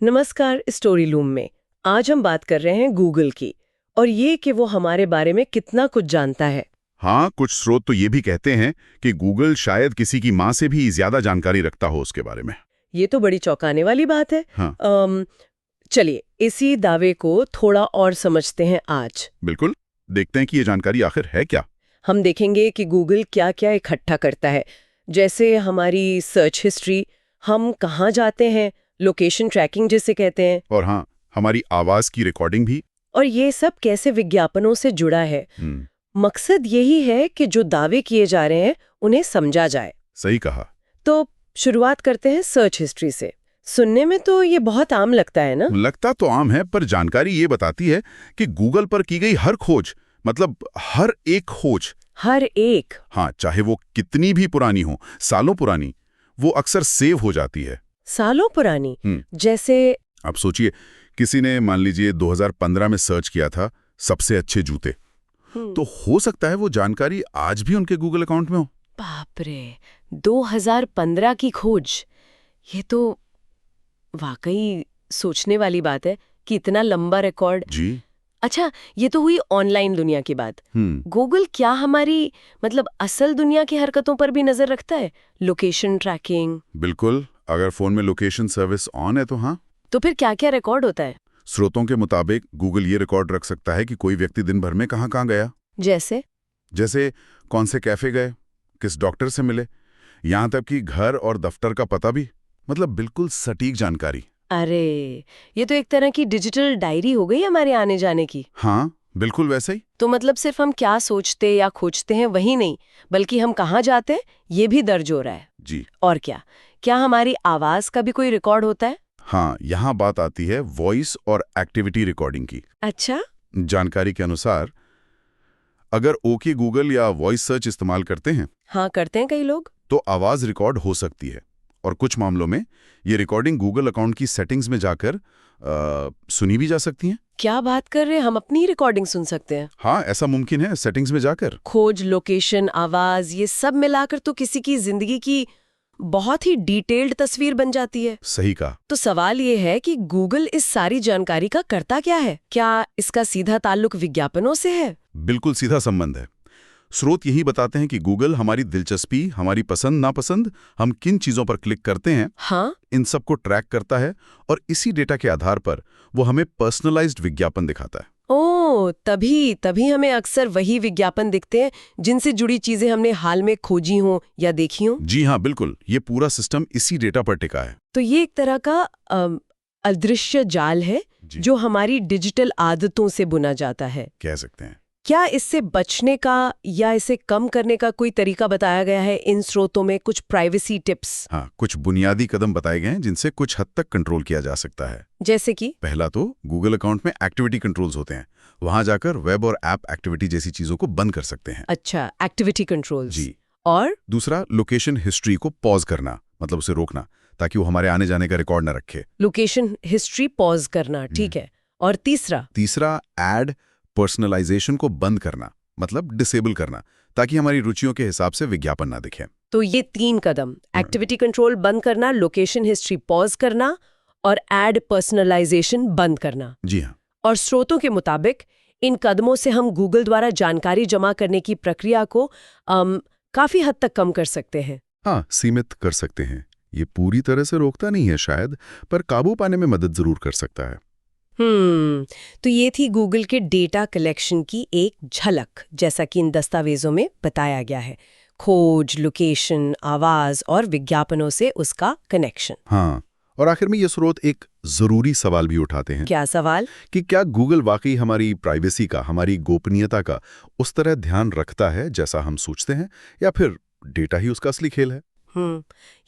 नमस्कार। Story loom में आज हम बात कर रहे हैं गूगल की, और ये कि वो हमारे बारे में कितना कुछ जानता है। हाँ, कुछ स्रोत तो ये भी कहते हैं कि गूगल शायद किसी की माँ से भी ज्यादा जानकारी रखता हो उसके बारे में। ये तो बड़ी चौंकाने वाली बात है। हाँ, चलिए इसी दावे को थोड़ा और समझते हैं आज। बिल्कुल। देखते हैं कि ये जानकारी आखिर है क्या। हम देखेंगे कि गूगल क्या क्या इकट्ठा करता है, जैसे हमारी सर्च हिस्ट्री, हम कहाँ जाते हैं, लोकेशन ट्रैकिंग जिसे कहते हैं, और हाँ, हमारी आवाज की रिकॉर्डिंग भी। और ये सब कैसे विज्ञापनों से जुड़ा है। मकसद यही है कि जो दावे किए जा रहे हैं उन्हें समझा जाए। सही कहा। तो शुरुआत करते हैं सर्च हिस्ट्री से। सुनने में तो ये बहुत आम लगता है ना? लगता तो आम है, पर जानकारी ये बताती है कि गूगल पर की गई हर खोज, मतलब हर एक खोज, हर एक? हाँ, चाहे वो कितनी भी पुरानी हो, सालों पुरानी, वो अक्सर सेव हो जाती है। सालों पुरानी? जैसे आप सोचिए, किसी ने मान लीजिए 2015 में सर्च किया था सबसे अच्छे जूते, तो हो सकता है वो जानकारी आज भी उनके गूगल अकाउंट में हो। बाप रे, 2015 की खोज! ये तो वाकई सोचने वाली बात है कि इतना लंबा रिकॉर्ड। जी। अच्छा, ये तो हुई ऑनलाइन दुनिया की बात। गूगल क्या हमारी असल दुनिया की हरकतों पर भी नजर रखता है? Location tracking? बिल्कुल। अगर फोन में लोकेशन सर्विस ऑन है तो हाँ। तो फिर क्या क्या रिकॉर्ड होता है? स्रोतों के मुताबिक गूगल ये रिकॉर्ड रख सकता है कि कोई व्यक्ति दिन भर में कहाँ कहाँ गया। जैसे कौन से कैफे गए, किस डॉक्टर से मिले, यहाँ तक कि घर और दफ्तर का पता भी। मतलब बिल्कुल सटीक जानकारी। अरे, ये तो एक तरह की डिजिटल डायरी हो गई हमारे आने जाने की। हाँ, बिल्कुल वैसे ही। तो सिर्फ हम क्या सोचते या खोजते हैं वही नहीं, बल्कि हम कहाँ जाते हैं ये भी दर्ज हो रहा है। जी। और क्या क्या हमारी आवाज का भी कोई रिकॉर्ड होता है? हाँ, यहाँ बात आती है वॉइस और एक्टिविटी रिकॉर्डिंग की। अच्छा। जानकारी के अनुसार अगर ओके गूगल या वॉइस सर्च इस्तेमाल करते हैं, हाँ, करते हैं कई लोग, तो आवाज रिकॉर्ड हो सकती है। और कुछ मामलों में ये रिकॉर्डिंग गूगल अकाउंट की सेटिंग्स में जाकर सुनी भी जा सकती हैं। क्या बात कर रहे हैं? हम अपनी रिकॉर्डिंग सुन सकते हैं? हाँ, ऐसा मुमकिन है, सेटिंग्स में जाकर। खोज, लोकेशन, आवाज, ये सब मिलाकर तो किसी की जिंदगी की बहुत ही डिटेल्ड तस्वीर बन जाती है। सही कहा। तो सवाल ये है कि गूगल इस सारी जानकारी का करता क्या है? क्या इसका सीधा ताल्लुक विज्ञापनों से है? बिल्कुल सीधा संबंध है। स्रोत यही बताते हैं कि गूगल हमारी दिलचस्पी, हमारी पसंद नापसंद, हम किन चीजों पर क्लिक करते हैं, हाँ, इन सबको ट्रैक करता है, और इसी डेटा के आधार पर वो हमें पर्सनलाइज्ड विज्ञापन दिखाता है। ओ, तभी हमें अक्सर वही विज्ञापन दिखते हैं जिनसे जुड़ी चीजें हमने हाल में खोजी हों या देखी हों। जी हाँ, बिल्कुल। ये पूरा सिस्टम इसी डेटा पर टिका है। तो ये एक तरह का अदृश्य जाल है जो हमारी डिजिटल आदतों से बुना जाता है, कह सकते हैं। क्या इससे बचने का या इसे कम करने का कोई तरीका बताया गया है इन स्रोतों में? कुछ प्राइवेसी टिप्स? हाँ, कुछ बुनियादी कदम बताए गए हैं जिनसे कुछ हद तक कंट्रोल किया जा सकता है। जैसे कि? पहला तो गूगल अकाउंट में एक्टिविटी कंट्रोल्स होते हैं। वहां जाकर वेब और ऐप एक्टिविटी जैसी चीजों को बंद कर सकते हैं। अच्छा, एक्टिविटी कंट्रोल्स। जी। और दूसरा, लोकेशन हिस्ट्री को पॉज करना, मतलब उसे रोकना, ताकि वो हमारे आने जाने का रिकॉर्ड न रखे। लोकेशन हिस्ट्री पॉज करना, ठीक है। और तीसरा, एड पर्सनलाइजेशन को बंद करना, मतलब डिसेबल करना, ताकि हमारी रुचियों के हिसाब से विज्ञापन ना दिखे। तो ये 3 कदम, एक्टिविटी कंट्रोल बंद करना, लोकेशन हिस्ट्री पॉज करना और एड पर्सनलाइजेशन बंद करना। जी हाँ। और स्रोतों के मुताबिक इन कदमों से हम गूगल द्वारा जानकारी जमा करने की प्रक्रिया को काफी हद तक कम कर सकते हैं। हाँ, सीमित कर सकते हैं। ये पूरी तरह से रोकता नहीं है शायद, पर काबू पाने में मदद जरूर कर सकता है। तो ये थी गूगल के डेटा कलेक्शन की एक झलक, जैसा कि इन दस्तावेजों में बताया गया है। खोज, लोकेशन, आवाज और विज्ञापनों से उसका कनेक्शन। हाँ, और आखिर में ये स्रोत एक जरूरी सवाल भी उठाते हैं। क्या सवाल? कि क्या गूगल वाकई हमारी प्राइवेसी का, हमारी गोपनीयता का उस तरह ध्यान रखता है जैसा हम सोचते हैं, या फिर डेटा ही उसका असली खेल है?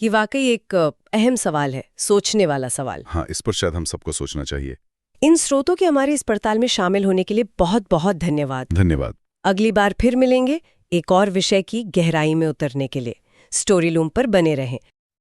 ये वाकई एक अहम सवाल है, सोचने वाला सवाल। हाँ, इस पर शायद हम सबको सोचना चाहिए। इन स्रोतों के हमारे इस पड़ताल में शामिल होने के लिए बहुत बहुत धन्यवाद। धन्यवाद। अगली बार फिर मिलेंगे एक और विषय की गहराई में उतरने के लिए। स्टोरी लूम पर बने रहें।